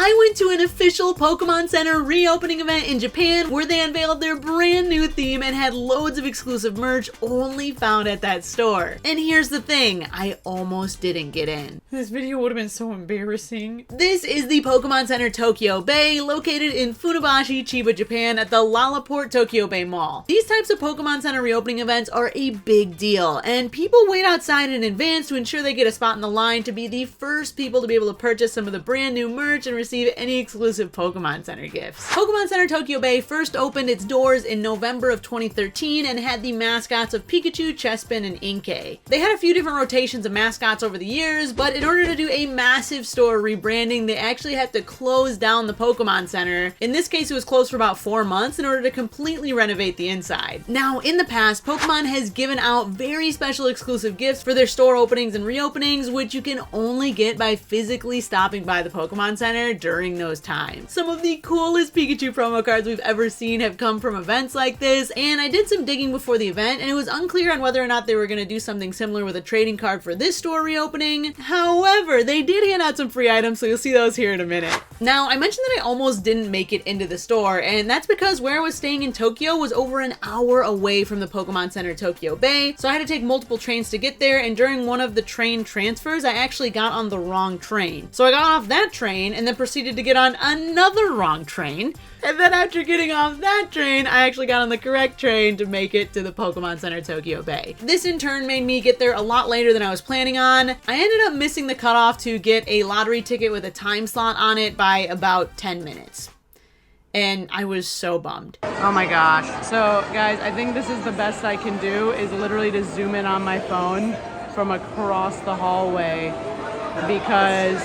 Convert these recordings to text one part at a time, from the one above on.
I went to an official Pokemon Center reopening event in Japan where they unveiled their brand new theme and had loads of exclusive merch only found at that store. And here's the thing, I almost didn't get in. This video would have been so embarrassing. This is the Pokemon Center Tokyo Bay, located in Funabashi, Chiba, Japan at the Lalaport Tokyo Bay Mall. These types of Pokemon Center reopening events are a big deal, and people wait outside in advance to ensure they get a spot in the line to be the first people to be able to purchase some of the brand new merch and receive any exclusive Pokemon Center gifts. Pokemon Center Tokyo Bay first opened its doors in November of 2013 and had the mascots of Pikachu, Chespin, and Inkay. They had a few different rotations of mascots over the years, but in order to do a massive store rebranding, they actually had to close down the Pokemon Center. In this case, it was closed for about 4 months in order to completely renovate the inside. Now, in the past, Pokemon has given out very special exclusive gifts for their store openings and reopenings, which you can only get by physically stopping by the Pokemon Center during those times. Some of the coolest Pikachu promo cards we've ever seen have come from events like this, and I did some digging before the event, and it was unclear on whether or not they were going to do something similar with a trading card for this store reopening. However, they did hand out some free items, so you'll see those here in a minute. Now, I mentioned that I almost didn't make it into the store, and that's because where I was staying in Tokyo was over an hour away from the Pokemon Center Tokyo Bay, so I had to take multiple trains to get there, and during one of the train transfers, I actually got on the wrong train. So I got off that train and then proceeded to get on another wrong train, and then after getting off that train, I actually got on the correct train to make it to the Pokemon Center Tokyo Bay. This in turn made me get there a lot later than I was planning on. I ended up missing the cutoff to get a lottery ticket with a time slot on it by about 10 minutes. And I was so bummed. Oh my gosh. So guys, I think this is the best I can do, is literally to zoom in on my phone from across the hallway, because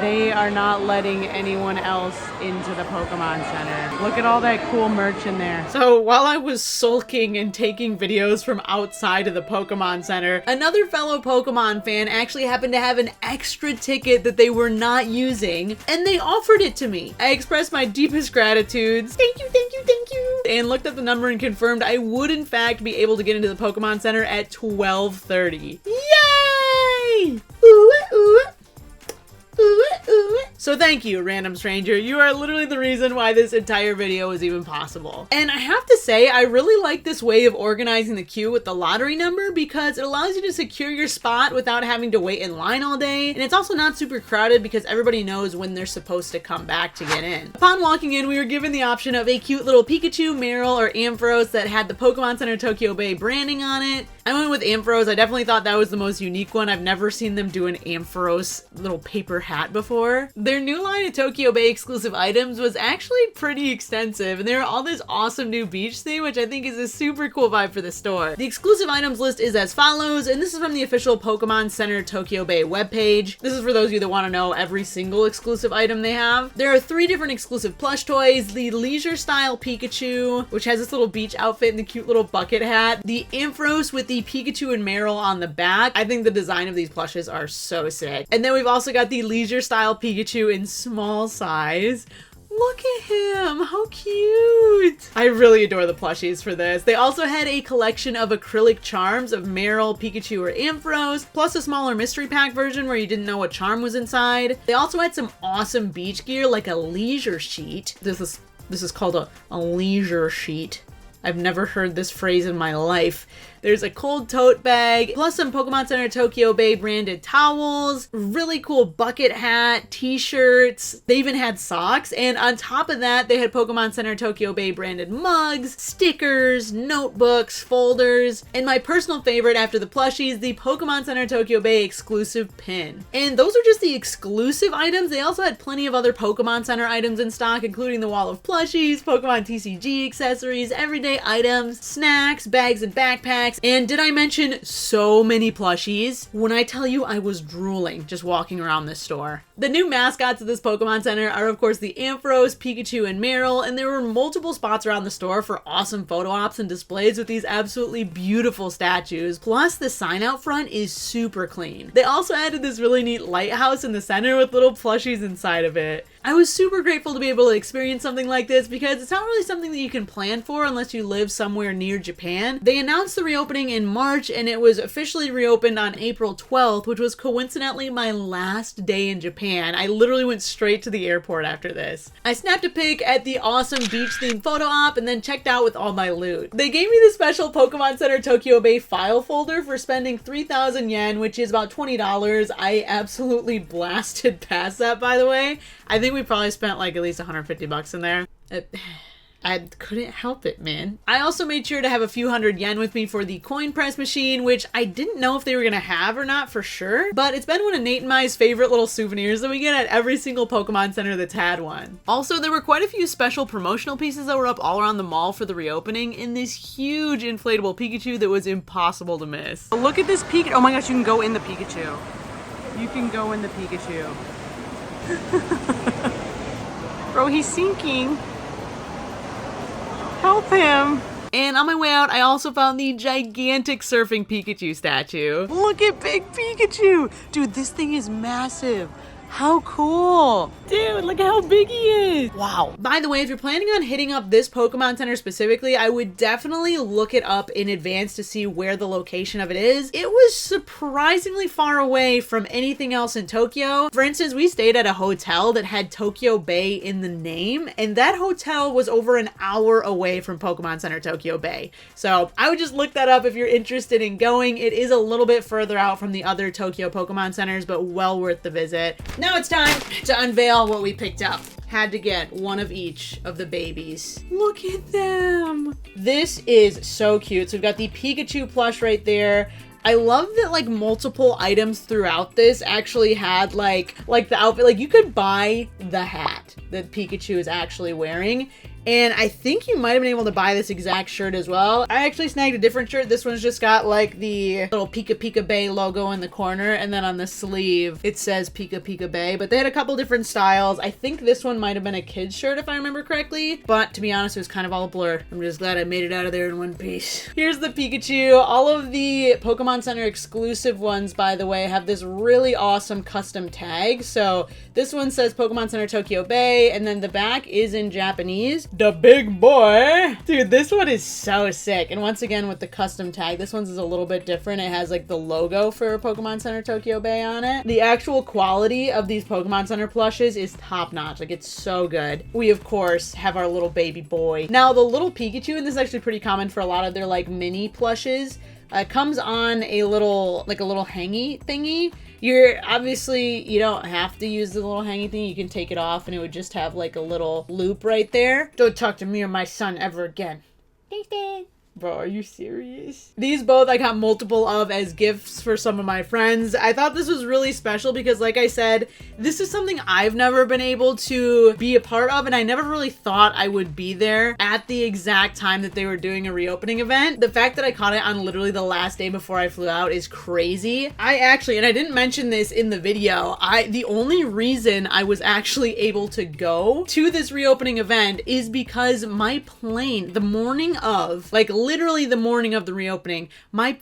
they are not letting anyone else into the Pokemon Center. Look at all that cool merch in there. So while I was sulking and taking videos from outside of the Pokemon Center, another fellow Pokemon fan actually happened to have an extra ticket that they were not using, and they offered it to me. I expressed my deepest gratitudes. Thank you, thank you, thank you. And looked at the number and confirmed I would in fact be able to get into the Pokemon Center at 12:30. Yay! Ooh, ooh. So thank you, random stranger. You are literally the reason why this entire video was even possible. And I have to say, I really like this way of organizing the queue with the lottery number, because it allows you to secure your spot without having to wait in line all day. And it's also not super crowded because everybody knows when they're supposed to come back to get in. Upon walking in, we were given the option of a cute little Pikachu, Marril, or Ampharos that had the Pokemon Center Tokyo Bay branding on it. I went with Ampharos. I definitely thought that was the most unique one. I've never seen them do an Ampharos little paper hat before. Their new line of Tokyo Bay exclusive items was actually pretty extensive, and there are all this awesome new beach theme, which I think is a super cool vibe for the store. The exclusive items list is as follows, and this is from the official Pokemon Center Tokyo Bay webpage. This is for those of you that want to know every single exclusive item they have. There are 3 different exclusive plush toys: the leisure style Pikachu, which has this little beach outfit and the cute little bucket hat; the Ampharos with the Pikachu and Marril on the back. I think the design of these plushes are so sick. And then we've also got the leisure style Pikachu in small size. Look at him, how cute. I really adore the plushies for this. They also had a collection of acrylic charms of Marril, Pikachu, or Ampharos, plus a smaller mystery pack version where you didn't know what charm was inside. They also had some awesome beach gear like a leisure sheet. This is called a leisure sheet. I've never heard this phrase in my life. There's a cold tote bag, plus some Pokemon Center Tokyo Bay branded towels, really cool bucket hat, t-shirts. They even had socks, and on top of that, they had Pokemon Center Tokyo Bay branded mugs, stickers, notebooks, folders, and my personal favorite after the plushies, the Pokemon Center Tokyo Bay exclusive pin. And those are just the exclusive items. They also had plenty of other Pokemon Center items in stock, including the wall of plushies, Pokemon TCG accessories, everyday items, snacks, bags and backpacks. And did I mention so many plushies? When I tell you I was drooling just walking around this store. The new mascots of this Pokemon Center are of course the Ampharos, Pikachu, and Marril, and there were multiple spots around the store for awesome photo ops and displays with these absolutely beautiful statues. Plus the sign out front is super clean. They also added this really neat lighthouse in the center with little plushies inside of it. I was super grateful to be able to experience something like this because it's not really something that you can plan for unless you live somewhere near Japan. They announced the reopening reopening in March, and it was officially reopened on April 12th, which was coincidentally my last day in Japan. I literally went straight to the airport after this. I snapped a pic at the awesome beach-themed photo op and then checked out with all my loot. They gave me the special Pokemon Center Tokyo Bay file folder for spending 3,000 yen, which is about $20. I absolutely blasted past that, by the way. I think we probably spent like at least 150 bucks in there. I couldn't help it, man. I also made sure to have a few hundred yen with me for the coin press machine, which I didn't know if they were gonna have or not for sure, but it's been one of Nate and Mai's favorite little souvenirs that we get at every single Pokemon Center that's had one. Also, there were quite a few special promotional pieces that were up all around the mall for the reopening in this huge inflatable Pikachu that was impossible to miss. Look at this Pikachu. Oh my gosh, you can go in the Pikachu. You can go in the Pikachu. Bro, he's sinking. Help him. And on my way out, I also found the gigantic surfing Pikachu statue. Look at big Pikachu. Dude, this thing is massive. How cool. Dude, look how big he is. Wow. By the way, if you're planning on hitting up this Pokemon Center specifically, I would definitely look it up in advance to see where the location of it is. It was surprisingly far away from anything else in Tokyo. For instance, we stayed at a hotel that had Tokyo Bay in the name, and that hotel was over an hour away from Pokemon Center Tokyo Bay. So I would just look that up if you're interested in going. It is a little bit further out from the other Tokyo Pokemon Centers, but well worth the visit. Now it's time to unveil what we picked up. Had to get one of each of the babies. Look at them. This is so cute. So we've got the Pikachu plush right there. I love that like multiple items throughout this actually had like the outfit. Like you could buy the hat that Pikachu is actually wearing. And I think you might have been able to buy this exact shirt as well. I actually snagged a different shirt. This one's just got like the little Pika Pika Bay logo in the corner. And then on the sleeve, it says Pika Pika Bay. But they had a couple different styles. I think this one might have been a kid's shirt if I remember correctly. But to be honest, it was kind of all a blur. I'm just glad I made it out of there in one piece. Here's the Pikachu. All of the Pokemon Center exclusive ones, by the way, have this really awesome custom tag. So this one says Pokemon Center Tokyo Bay. And then the back is in Japanese. The big boy. Dude, this one is so sick. And once again, with the custom tag, this one's is a little bit different. It has like the logo for Pokemon Center Tokyo Bay on it. The actual quality of these Pokemon Center plushes is top notch. Like it's so good. We of course have our little baby boy. Now the little Pikachu, and this is actually pretty common for a lot of their like mini plushes, comes on a little hangy thingy. You're obviously, you don't have to use the little hangy thing. You can take it off and it would just have like a little loop right there. Don't talk to me or my son ever again. Thanks, Dad. Bro, are you serious? These both I got multiple of as gifts for some of my friends. I thought this was really special because like I said, this is something I've never been able to be a part of, and I never really thought I would be there at the exact time that they were doing a reopening event. The fact that I caught it on literally the last day before I flew out is crazy. I actually, and I didn't mention this in the video, the only reason I was actually able to go to this reopening event is because my plane, the morning of, like literally the morning of the reopening, my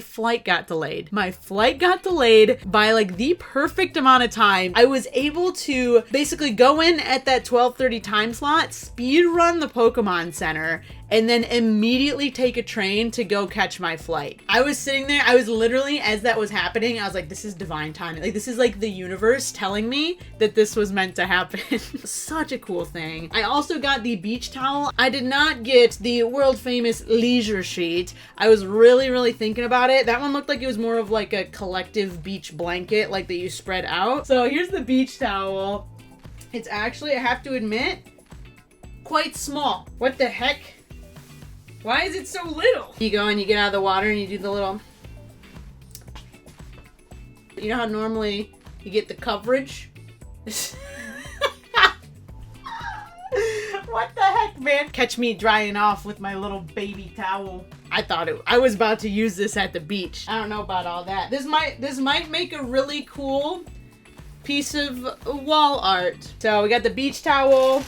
flight got delayed. My flight got delayed by like the perfect amount of time. I was able to basically go in at that 12:30 time slot, speed run the Pokemon Center, and then immediately take a train to go catch my flight. I was sitting there, I was literally, as that was happening, I was like, this is divine timing. Like, this is like the universe telling me that this was meant to happen. Such a cool thing. I also got the beach towel. I did not get the world famous leisure sheet. I was really thinking about it. That one looked like it was more of like a collective beach blanket, like that you spread out. So here's the beach towel. It's actually, I have to admit, quite small. What the heck? Why is it so little? You go and you get out of the water and you do the little... You know how normally you get the coverage? What the heck, man? Catch me drying off with my little baby towel. I was about to use this at the beach. I don't know about all that. This might make a really cool piece of wall art. So we got the beach towel,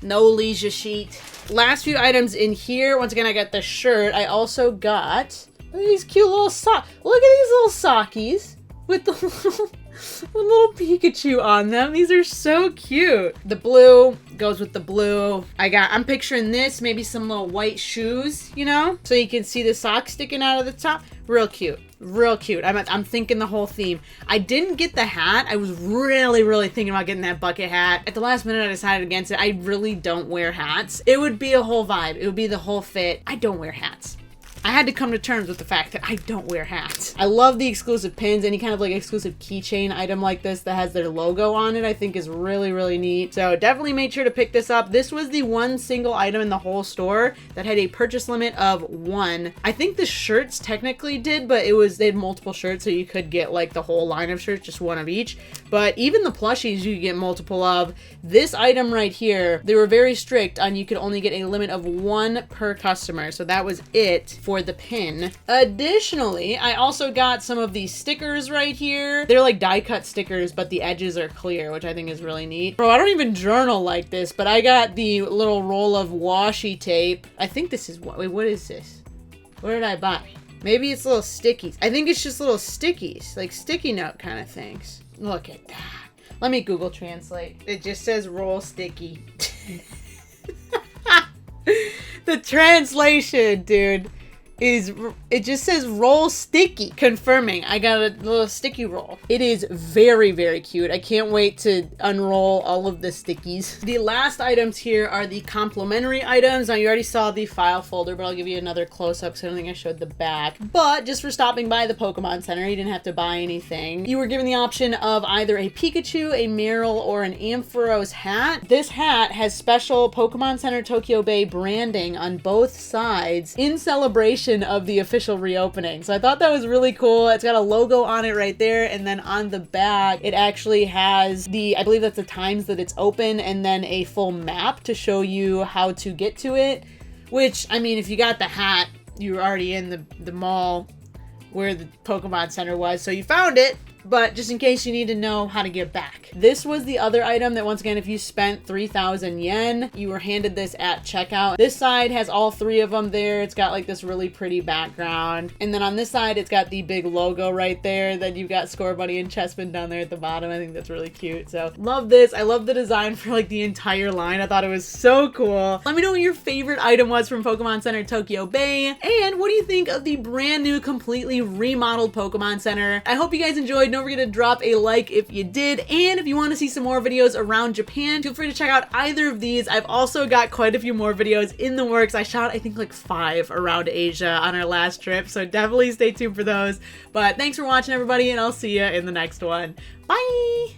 no leisure sheet. Last few items in here. Once again, I got the shirt. I also got these cute little socks. Look at these little sockies with the little with little Pikachu on them. These are so cute. The blue goes with the blue. I'm picturing this, maybe some little white shoes, you know? So you can see the socks sticking out of the top. Real cute. Real cute. I'm thinking the whole theme. I didn't get the hat. I was really thinking about getting that bucket hat. At the last minute, I decided against it. I really don't wear hats. It would be a whole vibe. It would be the whole fit. I don't wear hats. I had to come to terms with the fact that I don't wear hats. I love the exclusive pins. Any kind of like exclusive keychain item like this that has their logo on it, I think is really neat. So definitely made sure to pick this up. This was the one single item in the whole store that had a purchase limit of 1. I think the shirts technically did, but they had multiple shirts, so you could get like the whole line of shirts, just one of each. But even the plushies you could get multiple of. This item right here, they were very strict on you could only get a limit of 1 per customer. So that was it for the pin. Additionally, I also got some of these stickers right here. They're like die cut stickers, but the edges are clear, which I think is really neat. Bro, I don't even journal like this, but I got the little roll of washi tape. I think this is what is this? What did I buy? Maybe it's little stickies. I think it's just little stickies, like sticky note kind of things. Look at that. Let me Google Translate. It just says roll sticky. The translation, dude, it just says roll sticky, confirming I got a little sticky roll. It is very cute. I can't wait to unroll all of the stickies. The last items here are the complimentary items. Now you already saw the file folder, but I'll give you another close-up because I don't think I showed the back. But just for stopping by the Pokemon Center, you didn't have to buy anything. You were given the option of either a Pikachu, a Marril, or an Ampharos hat. This hat has special Pokemon Center Tokyo Bay branding on both sides in celebration of the official reopening. So I thought that was really cool. It's got a logo on it right there, and then on the back it actually has I believe that's the times that it's open, and then a full map to show you how to get to it. Which, I mean, if you got the hat, you were already in the mall where the Pokemon Center was, so you found it. But just in case you need to know how to get back. This was the other item that, once again, if you spent 3,000 yen, you were handed this at checkout. This side has all 3 of them there. It's got like this really pretty background. And then on this side, it's got the big logo right there. Then you've got Scorbunny and Chespin down there at the bottom. I think that's really cute. So love this. I love the design for like the entire line. I thought it was so cool. Let me know what your favorite item was from Pokemon Center Tokyo Bay. And what do you think of the brand new, completely remodeled Pokemon Center? I hope you guys enjoyed. Don't forget to drop a like if you did, and if you want to see some more videos around Japan, feel free to check out either of these. I've also got quite a few more videos in the works. I shot, I think, like 5 around Asia on our last trip, so definitely stay tuned for those. But thanks for watching, everybody, and I'll see you in the next one. Bye!